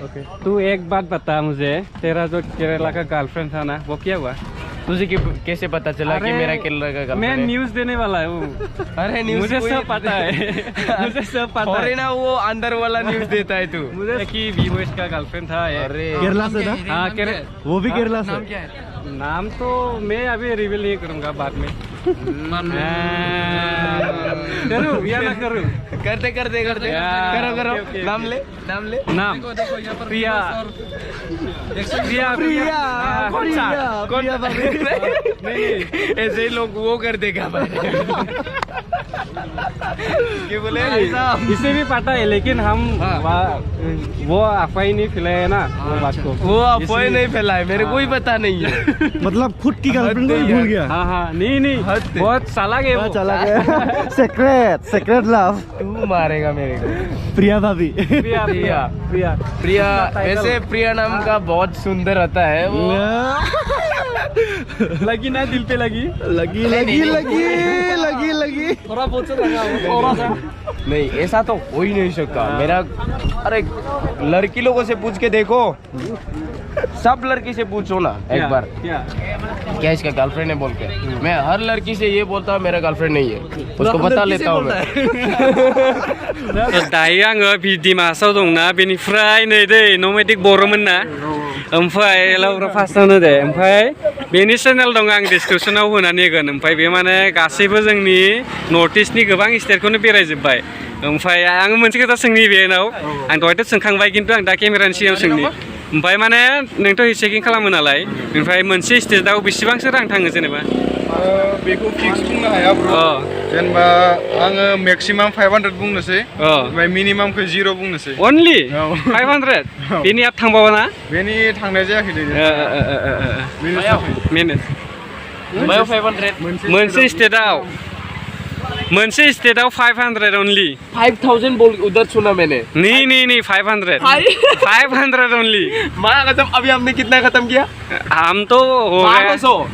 Okay. तू एक बात बता मुझे, तेरा जो केरला का गर्लफ्रेंड था ना, वो क्या हुआ? तुझे कैसे पता चला कि मेरा केरला का गर्लफ्रेंड मैं है? न्यूज़ देने वाला हूँ। अरे न्यूज़ मुझे सब पता है। मुझे सब पता है ना, वो अंदर वाला न्यूज़ देता है तू। मुझे कि वीवोएस का गर्लफ्रेंड था। अरे केरला से था? हाँ वो भी केरला से? नाम तो मैं अभी रिवील नहीं करूँगा, बाद में करूँ या ना करूँ? करते करो ओके, नाम ले नाम प्रिया ऐसे ही लोग वो कर देगा क्या बोले? इसे भी पता है, लेकिन हम वो अफवाह नहीं फैलाए ना वो बात को। वो अफवाह नहीं फैलाए, मेरे को ही पता नहीं है। मतलब खुद की गर्लफ्रेंड को ही भूल गया? हाँ नहीं बहुत चालाक है वो। चला गया। Secret love. तू मारेगा मेरे को। प्रिया भाभी। प्रिया वैसे प्रिया नाम का बहुत सुंदर होता है वो। लगी ना दिल पे लगी। लगी। थोड़ा बहुत लगा, थोड़ा सा। नहीं ऐसा तो हो ही नहीं सकता मेरा। अरे लड़की लोगों से पूछ के देखो, सब लड़की से पूछो ना एक बार क्या इसका गर्लफ्रेंड है बोल के। मैं हर लड़की से ये बोलता हूँ मेरा गर्लफ्रेंड नहीं है, उसको बता लेता हूँ मैं। दायो आङो भिडि मासाव दंना, बेनिफ्राय नै दै नमेटिक बर'मोन ना, ओमफ्राय लाउरा फार्स्टआवनो दे, ओमफ्राय बेनि चेनेल दं, आं डिसक्रिपसनाव होनानै होगोन। ओमफ्राय बे माने गासैबो जोंनि नर्थ इस्टनि गोबां स्टेटखौनो बेरायजोब्बाय। ओमफ्राय आङो मोनसे खोथा सोंनि बेनाव, आं दहायथ' सोंखांबाय खिन्थु आं दा केमेरानि सिगाङाव सोंनि। ओमफ्राय माने नोंथ' चेकिं खालामो नालाय, ओमफ्राय मोनसे स्टेटआव बेसेबांसो रां थाङो जेनेबा? बेखौ फिक्स बुंनो हाया ब्र'। जेनेबा आङो मेक्सिमाम 500 बुंनोसै, ओमफ्राय मिनिमामखौ 0 बुंनोसै। अनलि 500? बेनि आब थांबावा ना? बेनि थांनाय जायाखै दे। मायाव 500? मोनसे स्टेटआव 500 ओनली। 5000 बोल उधर सुना मैंने। नहीं 500 ओनली। माँ खत्म। अभी हमने कितना खत्म किया? हम तो हो गए 1200।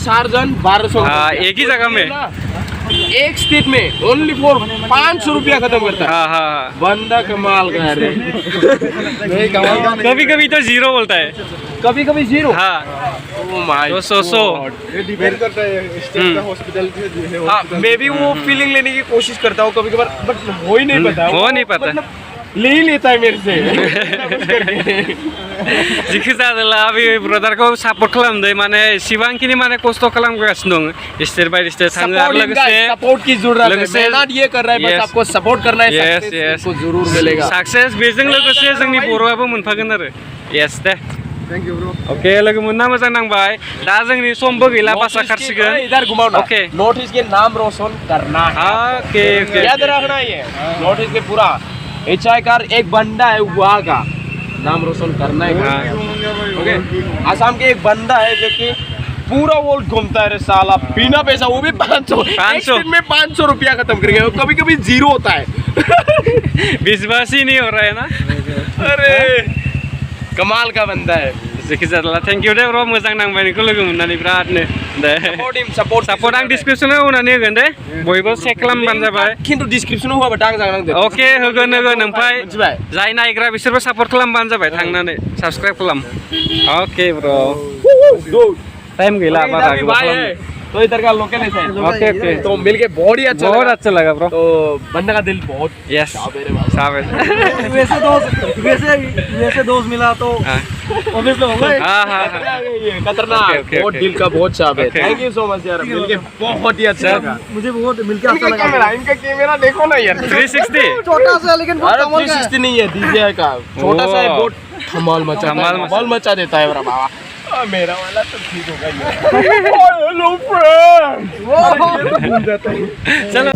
चार जन 1200। एक ही जगह में, एक स्टेट में ओनली फॉर 500 रुपया खत्म करता है। हाँ बंदा कमाल का है। कभी कभी तो 0 बोलता है, कभी 0। हाँ तो सो डिपेंड करता है स्टेट का हॉस्पिटल के। हाँ मैं भी वो फीलिंग लेने की कोशिश करता हूँ कभी कभार, बट हो ही नहीं पता। हो नहीं पता, ले ही लेता है मेरे से। जिखि जादोला बे ब्रदारखौ सापर्ट खालामदो, माने एसेबांखिनि माने खस्थ' खालामगासिनो दं, स्टेट बाय स्टेट थाङो आरो लोगोसे सपोर्ट की जरूरत है। मेहनत ये कर रहा है, बस आपको सपोर्ट करना है। यस को जरूर मिलेगा सक्सेस। बेजों लोगोसे जोंनि बर'आबो मोनफागोन आरो। यस दे, थैंक यू ब्रो। ओके लोगो मोनना मोजां नांबाय। दा जोंनि समबो गैला, बासा खारसिगोन। इधर घुमाओ ना। ओके, नॉर्थ ईस्ट के नाम रोशन करना है। ओके याद रखना है नॉर्थ ईस्ट के पूरा HI कार एक बंदा है वहाँ का नाम रोशन करना है। ओके, आसाम के एक बंदा है जो कि पूरा वर्ल्ड घूमता है रे साला, बिना पैसा, वो भी 500 में 500 रुपया खत्म कर गया। कभी कभी 0 होता है। विश्वास ही नहीं हो रहा है ना। अरे कमाल का बंदा है। जिखि जादोला थैंक यू दे ब्र', मोजां नांबाय नोंखौ लोगो मोननानै बिरादनो। दे सपोर्ट आं डिसक्रिपसनाव होनानै होगोन दे, बयबो चेक खालामबानो जाबाय। खिन्थु डिसक्रिपसनाव होआबा आं जानांगोन। ओके होगोन, ओमफ्राय जाय नायग्रा बिसोरबो सापर्ट खालामबानो जाबाय, थांनानै साबस्क्राइब खालाम। ओके ब्र', टाइम गैला बारा गोबाव खालामनो। तो इधर का लोकल है। ओके तो मिलके बहुत ही अच्छा लगा ब्रो। तो बंदा का दिल बहुत यस साबित। वैसे दोस्त मिला तो ऑब्वियसली होगा। हाँ खतरनाक, बहुत दिल का बहुत साफ है। थैंक यू सो मच यार, मिलके बहुत ही अच्छा लगा। मुझे बहुत मिलके अच्छा लगा। इनका कैमरा देखो ना यार, 360 छोटा सा लेकिन बहुत कमाल का है। 360 नहीं है, DJI का छोटा सा है, बहुत धमाल मचा देता है मेरा बाबा। मेरा वाला तो ठीक होगा। हेलो फ्रेंड, चलो।